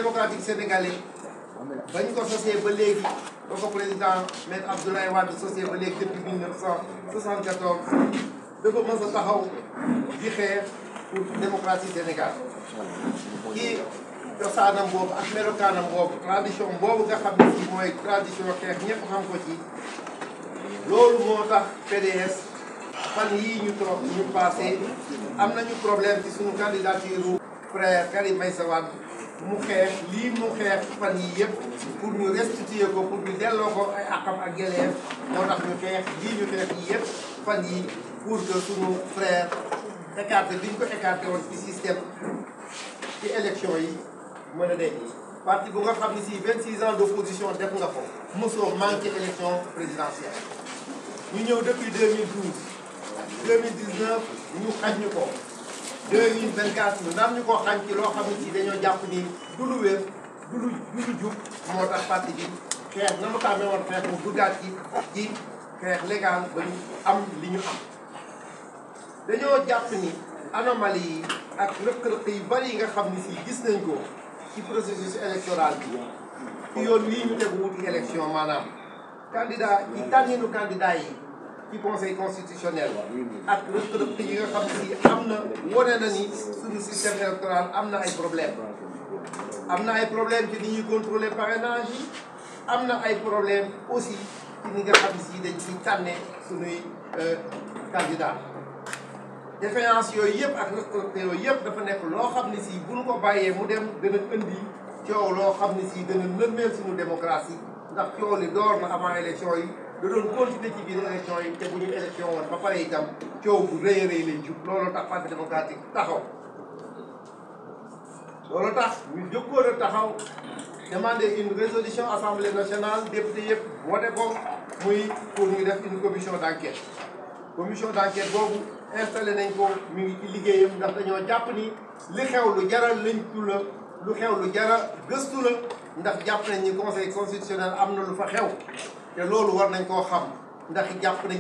démocratique sénégalais bañ ko sosee ba léegi ba ko président Maître Abdoulaye Wade sosee ba léegi depuis 1974 dafa mës a taxaw di xeex pour démocratie Sénégal ci cosaanam boobu ak melokaanam boobu tradition boobu nga xam ne ci mooy tradition xeex ñëpp xam ko ci loolu moo tax PDS fan yii ñu passé am nañu problème ci suñu candidature frère Karim Meïssa Wade mu xeex lii mu xeex fan yii yëpp pour ñu restituer ko pour ñu delloo ko ay àqam ak yelleef moo tax ñu xeex lii ñu xeex yii yëpp fan yii pour que suñu frère écarté bi ñu ko écarté woon ci système ci élection yi mën a denc parti bu nga xam ne si 26 ans d' opposition def nga ko mosoo manqué élection présidentielle ñu ñëw depuis 2012 2019 ñu xañ ñu ko 2024 ñu naan ñu ko xañ ci loo xam ne si dañoo jàpp ni du lu wér du lu jub moo tax parti bi xeex na mu tàmmee woon xeex mu duggaat ci xeex légal ba ñu am li ñu am dañoo jàpp ni anomalie yi ak rëq-rëq yu bari yi nga xam ni si gis nañ ko ci processus électoral bi ci yoon wii ñu tegu wuti élection maanaam candidat ci tànninu candidat yi ci conseil constitutionnel ak rëq-rëq yi nga xam ne si am na wane na ni suñu système électoral am na ay problème ci ni ñuy contrôler parrainage yi am na ay problème aussi ci ni nga xam ne si dañ ci tànne suñuy candidat défaillance yooyu yëpp ak rëq-rëq yooyu yëpp dafa nekk loo xam ne si bu ñu ko bàyyee mu dem dana indi coow loo xam ne si dana nërmeel suñu démocratie ndax coow li door na avant élection yi da doon continuer ci biir élection yi te bu ñu élection woon ba pare itam coow bu rëy a rëy lay jub loolu tax parti démocratique taxaw loolu tax ñu jëkkoon a taxaw demander une résolution assemblée nationale député yëpp voté ko muy pour ñu def une commission d' enquête boobu installé nañ ko mi ngi ci liggéeyam ndax dañoo jàpp ni li xew lu jara lëñtu la lu xew lu jara gëstu la ndax jàpp nañ ni conseil constitutionnel am na lu fa xew te loolu war nañ koo xam ndax jàpp nañ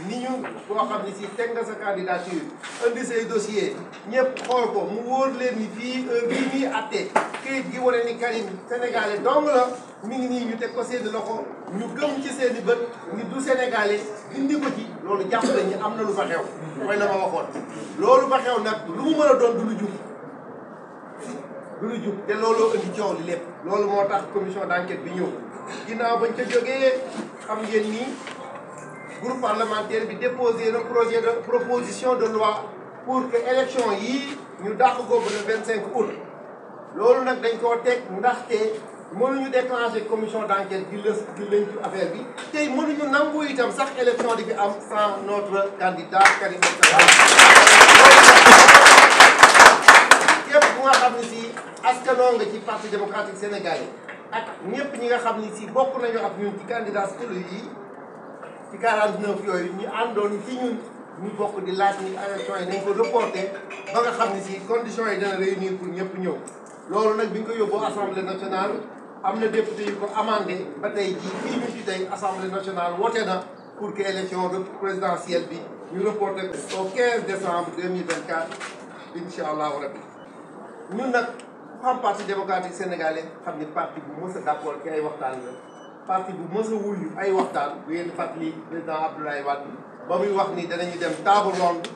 ni ñu koo xam ni si teg nga sa candidature indi say dossier ñëpp xool ko mu wóor leen ni fii bii muy atte këyit gi wane ni Karim sénégalais dong la mi ngi nii ñu teg ko seeni loxo ñu gëm ci seeni bët ni du sénégalais indi ko ci loolu jàpp nañ ni am na lu fa xew mooy la ma waxoon loolu fa xew nag lu mu mën a doon du lu jub te looloo indi coow li lépp loolu moo tax commission d' enquête bi ñëw ginnaaw bañ ca jógee xam ngeen ni groupe parlementaire bi déposé na projet de proposition de loi pour que élection yii ñu dàq ko ba le 25 août loolu nag dañ koo teg ndaxte mënuñu déclencher commission d' enquête di lëncu affaire bi tey mënuñu nangu itam sax élection di fi am sans notre candidat Karim Meïssa Wade képp bu nga xam ne si askanoo nga ci parti démocratique sénégalais ak ñëpp ñi nga xam ni si bokk nañu ak ñun ci candidature yi ci 49 yooyu ñu àndoon ci ñun ñu bokk di laaj ni élection yi nañ ko reporté ba nga xam ni si conditions yi dana réunir pour ñëpp ñëw loolu nag bi ñu ko yóbboo assemblée nationale am na député yu ko amandé ba tey jii fii ñu ci tey assemblée nationale woote na pour que élection présidentielle bi ñu reporté au 15 décembre 2024 incha allahu rabbi ñun nag xam parti démocratique sénégalais xam ni parti bu mës a d' accord ci ay waxtaan la parti bu mës a wuyu ay waxtaan bu ngeen fàttali président Abdoulaye Wade ba muy wax ni danañu dem table ronde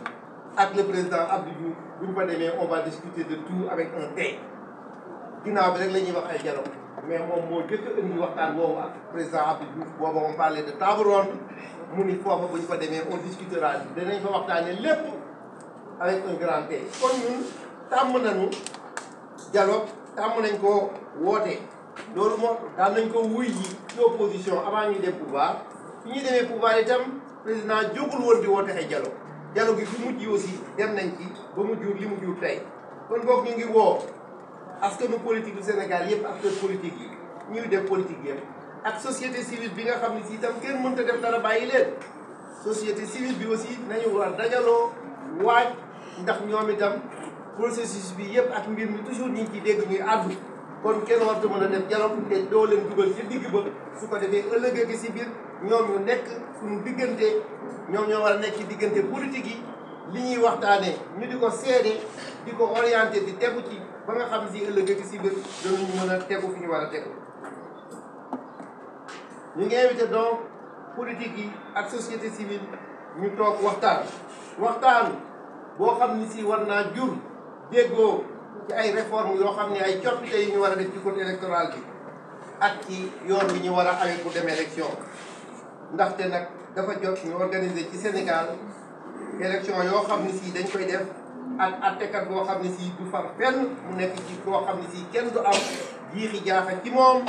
ak le président Abdou Diouf bu ñu fa demee on va discuter de tout avec un thé ginnaaw bi rek la ñuy wax ay dialogue mais moom moo jëkk a indi waxtaan boobu ak président Abdou Diouf boobu on parlait de table ronde mu ni foofa bu ñu fa demee on discutera danañ fa waxtaanee lépp avec un grand thé kon ñun tàmm nañu dialogue tàmm nañ ko woote loolu moo daan nañ ko wuy yi ci opposition avant ñuy dem pouvoir fi ñuy demee pouvoir itam président jógul woon di woote ay dialogue yi fi mujj aussi dem nañ ci ba mu jur li mu jur tey kon boog ñu ngi woo askanu politique du Sénégal yëpp acteurs politiques yi ñuy def politique yëpp ak société civile bi nga xam ne si itam kenn mënta def dara bàyyi leen société civile bi aussi nañu war dajaloo waaj ndax ñoom itam processus bi yëpp ak mbir mi toujours ñu ngi ciy dégg ñuy àddu kon kenn warta mën a def dialogue te doo leen dugal ci digg ba su ko defee ëllëgee gi si biir ñoom ñu nekk suñu diggante ñoom ñoo war a nekk ci diggante politique yi li ñuy waxtaanee ñu di ko seede di ko orienté di tegu ci ba nga xam ne si ëllëg ak si biir danañu mën a tegu fi ñu war a tegu. ñu ngi invité donc politique yi ak société civile ñu toog waxtaan boo xam ni si war naa jur déggoo ci ay réformes yoo xam ne ay coppite yi ñu war a def ci code électoral bi ak ci yoon bi ñu war a awee pour dem élection ndaxte nag dafa jot ñu organiser ci Sénégal élection yoo xam ne si dañ koy def ak attekat boo xam ne si du far fenn mu nekk ci koo xam ne si kenn du am jiixi jaaxa ci moom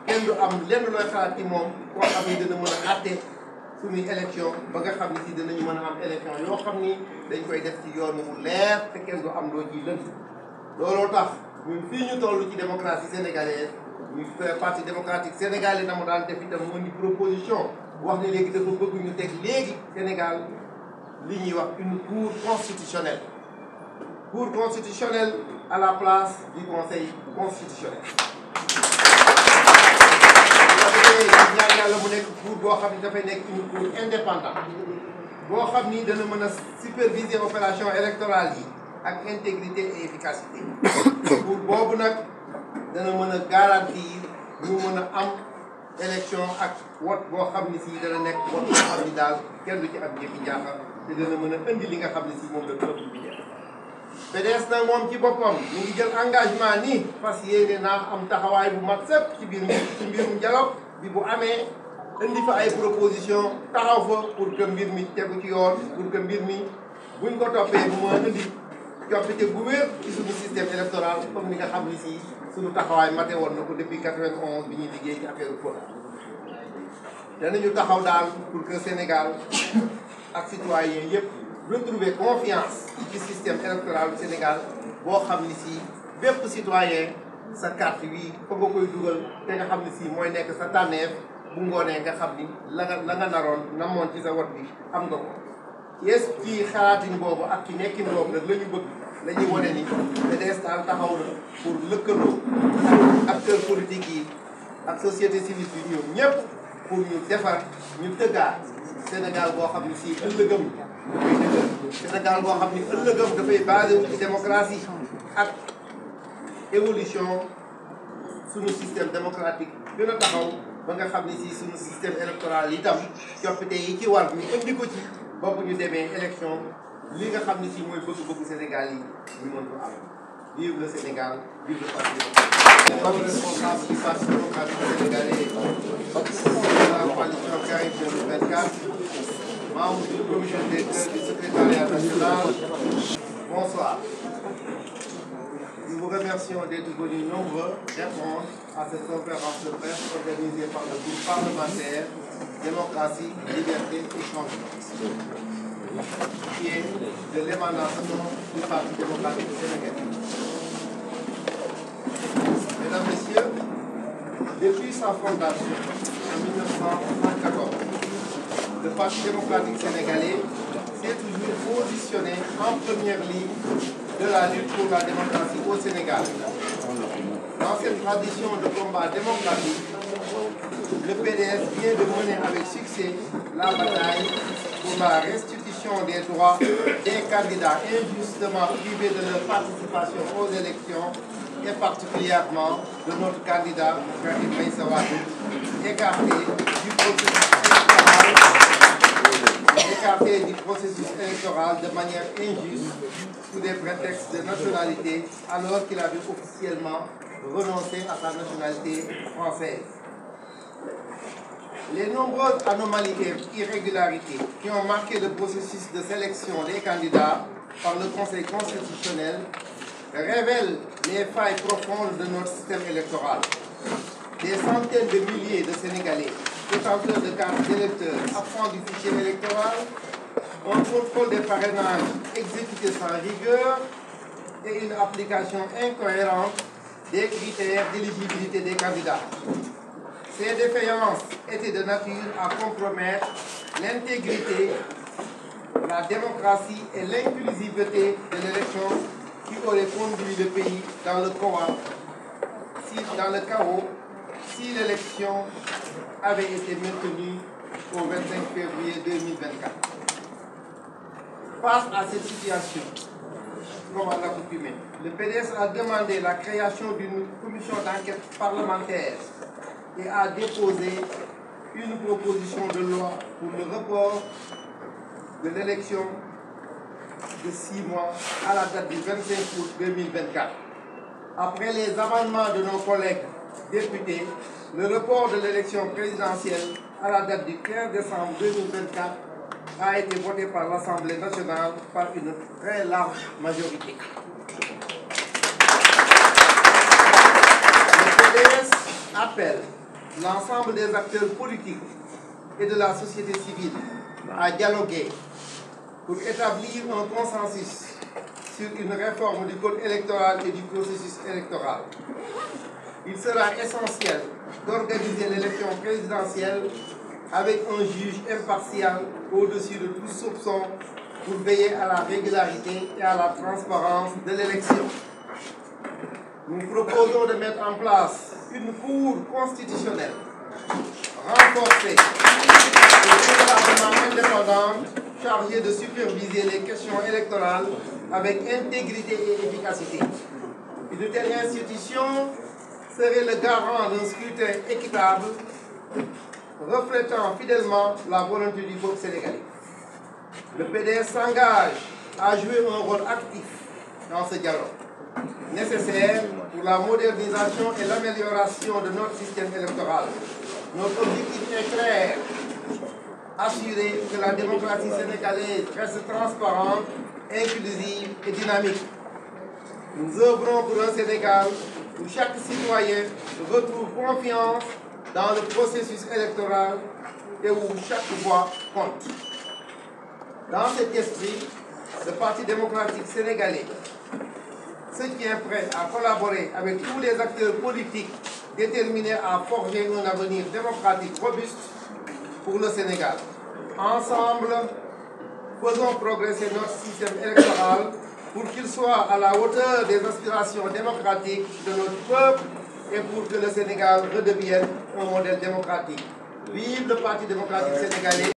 kenn du am lenn looy xalaat ci moom koo xam ne dina mën a atte suñuy élection ba nga xam ne si dinañu mën a am élection yoo xam ni dañ koy def ci yoon wu leer te kenn du am loo ji lënd. looloo tax ñun fii ñu toll ci démocratie sénégalaise ñu parti démocratique sénégalais na mu daan def itam mu indi proposition wax ne léegi dafa bëgg ñu teg léegi Sénégal li ñuy wax une cour constitutionnelle à la place du conseil constitutionnel. ñaan yàlla mu nekk cour boo xam ni dafay nekk une cour indépendante boo xam ni dana mën a superviser opération électorale yi ak intégrité et efficacité. cour boobu nag dana mën a garantir ñu mën a am élection ak wot boo xam ni si dana nekk wot boo xam ni daal kenn du ci am jëfi jaaxal te dana mën a indi li nga xam ne si moom la peuple bi def. PDS nag moom ci boppam mu ngi jël engagement ni fas yéene naa am taxawaay bu mat sëpp ci mbirum dialogue bi bu amee indi fa ay proposition taxaw fa pour que mbir mi tegu ci yoon pour que mbir mi buñ ko toppee bu ma indi coppite bu wér ci suñu système électoral comme ni nga xam ni si suñu taxawaay mate woon na ko depuis 91 bi ñuy liggéey ci affaire fo danañu taxaw daal pour que Sénégal ak citoyen yëpp retrouver confiance ci système électoral du Sénégal boo xam ni si bépp citoyen sa carte wi fa nga koy dugal te nga xam ni si mooy nekk sa tànneef bu ngoonee nga xam ni la nga namoon ci sa wot bi am nga ko. yes ci xalaatin boobu ak ci nekkin boobu nag la ñu bëgg la ñuy wane ni PDS daal taxaw na pour lëkkaloo ak acteurs politiques yi ak société civile bi ñoom ñëpp pour ñu defar ñu tëggaat Sénégal boo xam ni si ëllëgëm dafay dëgër Sénégal boo xam ni ëllëgëm dafay basé wu ci démocratie ak évolution suñu système démocratique gën a taxaw ba nga xam ni si suñu système électoral itam coppite yi ci war ñu indi ko ci ba bu ñu demee élection li nga xam ni si mooy bëgg-bëggu Sénégal yi ñu mën ko am. Vive le Sénégal, vive le parti démocratique. Comme responsable du parti démocratique sénégalais de la coalition Karim 2024, membre du comité directeur du secrétariat national, bonsoir. Nous vous remercions d'être venus nombreux répondre à cette conférence de presse organisée par le groupe parlementaire Démocratie, Liberté et Changement, qui est de l'émanation du Parti démocratique sénégalais. Mesdames, Messieurs, depuis sa fondation en 1974, le Parti démocratique sénégalais s'est toujours positionné en première ligne de la lutte pour la démocratie au Sénégal. Dans cette tradition de combat démocratique, le PDS vient de mener avec succès la bataille pour la restitution des droits des candidats injustement privés de leur participation aux élections et particulièrement de notre candidat Karim Meïssa Wade, écarté du processus électoral de manière injuste sous des prétextes de nationalité alors qu'il avait officiellement renoncé à sa nationalité française. Les nombreuses anomalies et irrégularités qui ont marqué le processus de sélection des candidats par le Conseil constitutionnel révèlent les failles profondes de notre système électoral. Des centaines de milliers de Sénégalais, détenteurs de cartes d'électeurs absents du fichier électoral, un contrôle des parrainages exécuté sans rigueur et une application incohérente des critères d'éligibilité des candidats. Ces défaillances étaient de nature à compromettre l'intégrité, la démocratie et l'inclusivité de l'élection qui aurait conduit le pays dans le chaos si l'élection avait été maintenue au 25 février 2024. Face à cette situation, comme à l'accoutumée. Le PDS a demandé la création d'une commission d'enquête parlementaire et a déposé une proposition de loi pour le report de l'élection de 6 mois à la date du 25 août 2024. Après les amendements de nos collègues députés, le report de l'élection présidentielle à la date du 15 décembre 2024 a été voté par l'Assemblée nationale par une très large majorité. Le PDS appelle l'ensemble des acteurs politiques et de la société civile à dialoguer pour établir un consensus sur une réforme du code électoral et du processus électoral. Il sera essentiel d'organiser l'élection présidentielle avec un juge impartial au-dessus de tout soupçon pour veiller à la régularité et à la transparence de l'élection. Nous proposons de mettre en place une cour constitutionnelle renforcée et totalement indépendante chargée de superviser les questions électorales avec intégrité et efficacité. Une telle institution serait le garant d'un scrutin équitable reflétant fidèlement la volonté du peuple sénégalais. Le PDS s'engage à jouer un rôle actif dans ce dialogue, nécessaire pour la modernisation et l'amélioration de notre système électoral. Notre objectif est clair: assurer que la démocratie sénégalaise reste transparente, inclusive et dynamique. Nous œuvrons pour un Sénégal où chaque citoyen retrouve confiance dans le processus électoral et où chaque voix compte. Dans cet esprit, le Parti démocratique sénégalais se tient prêt à collaborer avec tous les acteurs politiques déterminés à forger un avenir démocratique robuste pour le Sénégal. Ensemble, faisons progresser notre système électoral pour qu'il soit à la hauteur des aspirations démocratiques de notre peuple et pour que le Sénégal redevienne un modèle démocratique. Vive le Parti démocratique sénégalais!